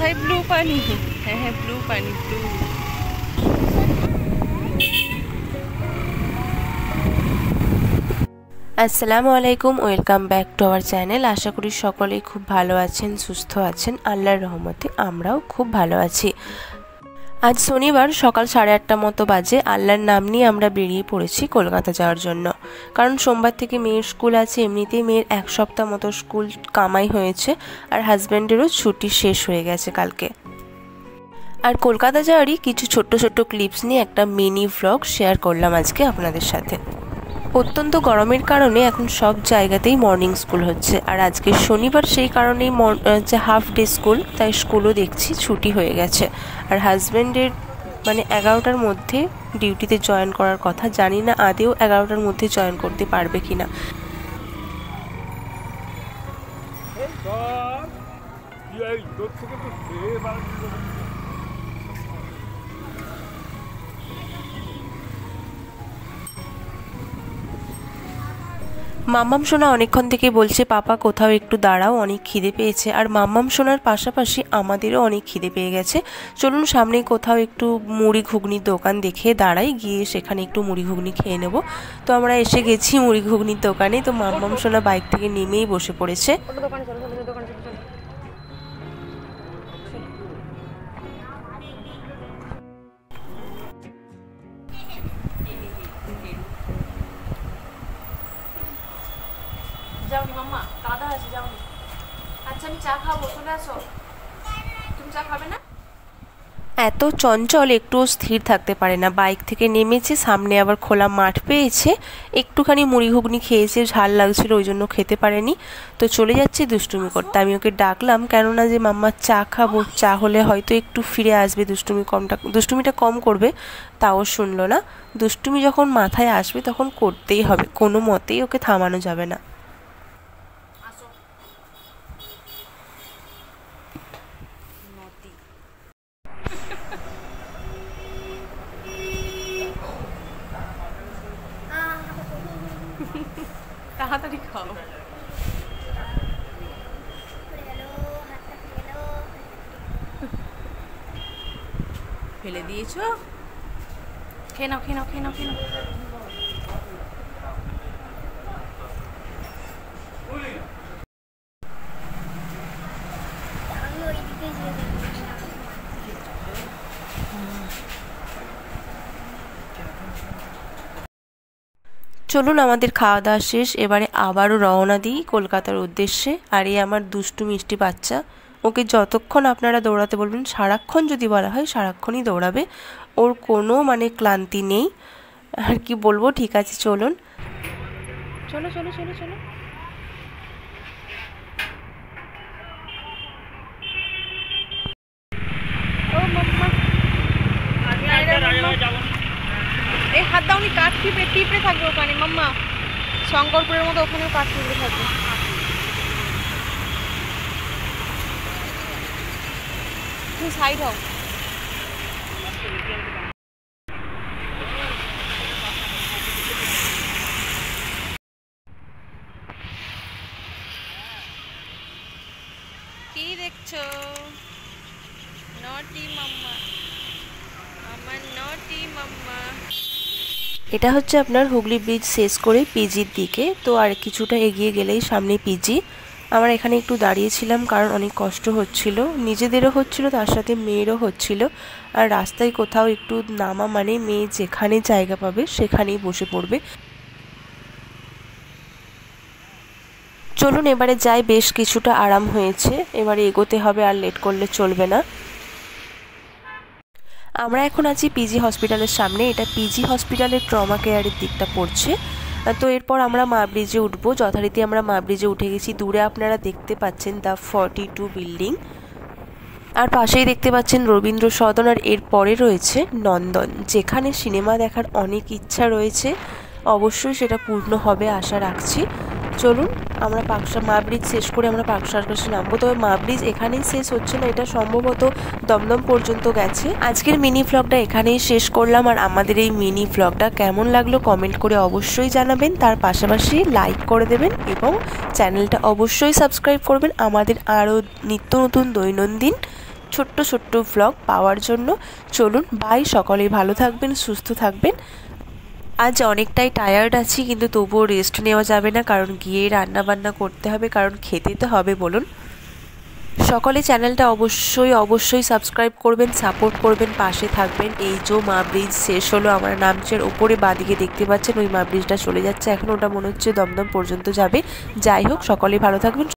কোথায় ব্লু পানি? হ্যাঁ হ্যাঁ, ব্লু পানি, ব্লু। আসসালামু আলাইকুম, welcome back to our channel. আশা করি সকলেই খুব ভালো আছেন, সুস্থ আছেন। আল্লাহর রহমতে আমরাও খুব ভালো আছি। আজ শনিবার সকাল 8:30 মতো বাজে। আল্লাহর নাম নিয়ে আমরা বেরিয়ে পড়েছি কলকাতা যাওয়ার জন্য, কারণ সোমবার থেকে মেয়ের স্কুল আছে। এমনিতেই মেয়ের 1 সপ্তাহ মতো স্কুল কামাই হয়েছে, আর হাজব্যান্ডেরও ছুটি শেষ হয়ে গেছে কালকে। আর কলকাতা যাওয়ারই কিছু ছোট্ট ছোট্ট ক্লিপস নিয়ে একটা মিনি ভ্লগ শেয়ার করলাম আজকে আপনাদের সাথে। অত্যন্ত গরমের কারণে এখন সব জায়গাতেই মর্নিং স্কুল হচ্ছে, আর আজকে শনিবার, সেই কারণেই যে হাফ ডে স্কুল, তাই স্কুলও দেখছি ছুটি হয়ে গেছে। আর হাজব্যান্ডের 11টার মধ্যে ডিউটিতে জয়েন করার কথা। জানি না আদেও 11টার মধ্যে জয়েন করতে পারবে কিনা। মাম্মাম সোনা অনেকক্ষণ থেকে বলছে পাপা কোথাও একটু দাঁড়াও, অনেক খিদে পেয়েছে। আর মাম্মাম সোনার পাশাপাশি আমাদেরও অনেক খিদে পেয়ে গেছে। চলুন সামনেই কোথাও একটু মুড়ি ঘুগনির দোকান দেখে দাঁড়াই, গিয়ে সেখানে একটু মুড়ি ঘুগনি খেয়ে নেব। তো আমরা এসে গেছি মুড়ি ঘুগনির দোকানে। তো মাম্মাম সোনা বাইক থেকে নেমেই বসে পড়েছে। যাওনি মাম্মা, কাদা আছে, যাওনি। আচ্ছা আমি চা খাবো, চলে আসো। তুমি চা খাবে না? এত চঞ্চল, একটুও স্থির থাকতে পারে না। বাইক থেকে নেমেছে, সামনে আবার খোলা মাঠ পেয়েছে, একটুখানি মুড়ি ঘুগনি খেয়েছে, ঝাল লাগছিল ওই জন্য খেতে পারেনি। তো চলে যাচ্ছে দুষ্টুমি করতে। আমি ওকে ডাকলাম, কেননা যে মাম্মা চা খাবো, চা হলে হয়তো একটু ফিরে আসবে, দুষ্টুমিটা কম করবে। তাও শুনলো না। দুষ্টুমি যখন মাথায় আসবে তখন করতেই হবে, কোনো মতেই ওকে থামানো যাবে না। তাড়াতাড়ি খাও। ফেলে দিয়েছো? খেয়ে নাও, খেয়ে নাও, খেয়ে নাও, খেয়ে নাও। চলুন আমাদের খাওয়া দাওয়া শেষ, এবারে আবারও রওনা দিই কলকাতার উদ্দেশ্যে। আর এই আমার দুষ্টু মিষ্টি বাচ্চা, ওকে যতক্ষণ আপনারা দৌড়াতে বলবেন, সারাক্ষণ যদি বলা হয় সারাক্ষণই দৌড়াবে। ওর কোনো ক্লান্তি নেই। আর কি বলবো, ঠিক আছে চলুন। চলো চলো চলো চলো। ও মাম্মা, এই হাত দাওনি, কাঠ টিপে থাকবে ওখানে মাম্মা। শঙ্করপুরের মতো ওখানেও কাঠ টিপে থাকবে। তুমি সাইড হও। কি দেখছো? নটি মাম্মা, আমার নটি মাম্মা। এটা হচ্ছে আপনার হুগলি ব্রিজ শেষ করে পিজির দিকে। তো আর কিছুটা এগিয়ে গেলেই সামনে পিজি। আমরা এখানে একটু দাঁড়িয়েছিলাম, কারণ অনেক কষ্ট হচ্ছিল, নিজেদেরও হচ্ছিল, তার সাথে মেয়েরও হচ্ছিল। আর রাস্তায় কোথাও একটু নামা মেয়ে যেখানে জায়গা পাবে সেখানেই বসে পড়বে। চলুন এবারে যাই, বেশ কিছুটা আরাম হয়েছে, এবারে এগোতে হবে, আর লেট করলে চলবে না। আমরা এখন আছি পিজি হসপিটালের সামনে। এটা পিজি হসপিটালের ট্রমা কেয়ারের দিকটা পড়ছে। তো এরপর আমরা মা ব্রিজে উঠবো। যথারীতি আমরা মা ব্রিজে উঠে গেছি। দূরে আপনারা দেখতে পাচ্ছেন দ্য 42 বিল্ডিং, আর পাশেই দেখতে পাচ্ছেন রবীন্দ্র সদন। আর এর পরে রয়েছে নন্দন, যেখানে সিনেমা দেখার অনেক ইচ্ছা রয়েছে। অবশ্যই সেটা পূর্ণ হবে আশা রাখছি। চলুন আমরা মা ব্রিজ শেষ করে আমরা পার্ক সার্কাসে নামবো। তবে মা ব্রিজ এখানেই শেষ হচ্ছে না, এটা সম্ভবত দমদম পর্যন্ত গেছে। আজকের মিনি ভ্লগটা এখানেই শেষ করলাম। আর আমাদের এই মিনি ভ্লগটা কেমন লাগলো কমেন্ট করে অবশ্যই জানাবেন। তার পাশাপাশি লাইক করে দেবেন এবং চ্যানেলটা অবশ্যই সাবস্ক্রাইব করবেন আমাদের আরও নিত্য নতুন দৈনন্দিন ছোট্ট ছোট্ট ভ্লগ পাওয়ার জন্য। চলুন বাই, সকলেই ভালো থাকবেন, সুস্থ থাকবেন। আজ অনেকটাই টায়ার্ড আছি, কিন্তু তবুও রেস্ট নেওয়া যাবে না, কারণ গিয়ে রান্না বান্না করতে হবে, কারণ খেতে তো হবে বলুন। সকলে চ্যানেলটা অবশ্যই সাবস্ক্রাইব করবেন, সাপোর্ট করবেন, পাশে থাকবেন। এই যে মা ব্রিজ শেষ হলো, আমার নামচের ওপরে বাঁদিকে দেখতে পাচ্ছেন ওই মা ব্রিজটা চলে যাচ্ছে এখন, ওটা মনে হচ্ছে দমদম পর্যন্ত যাবে। যাই হোক, সকলেই ভালো থাকবেন।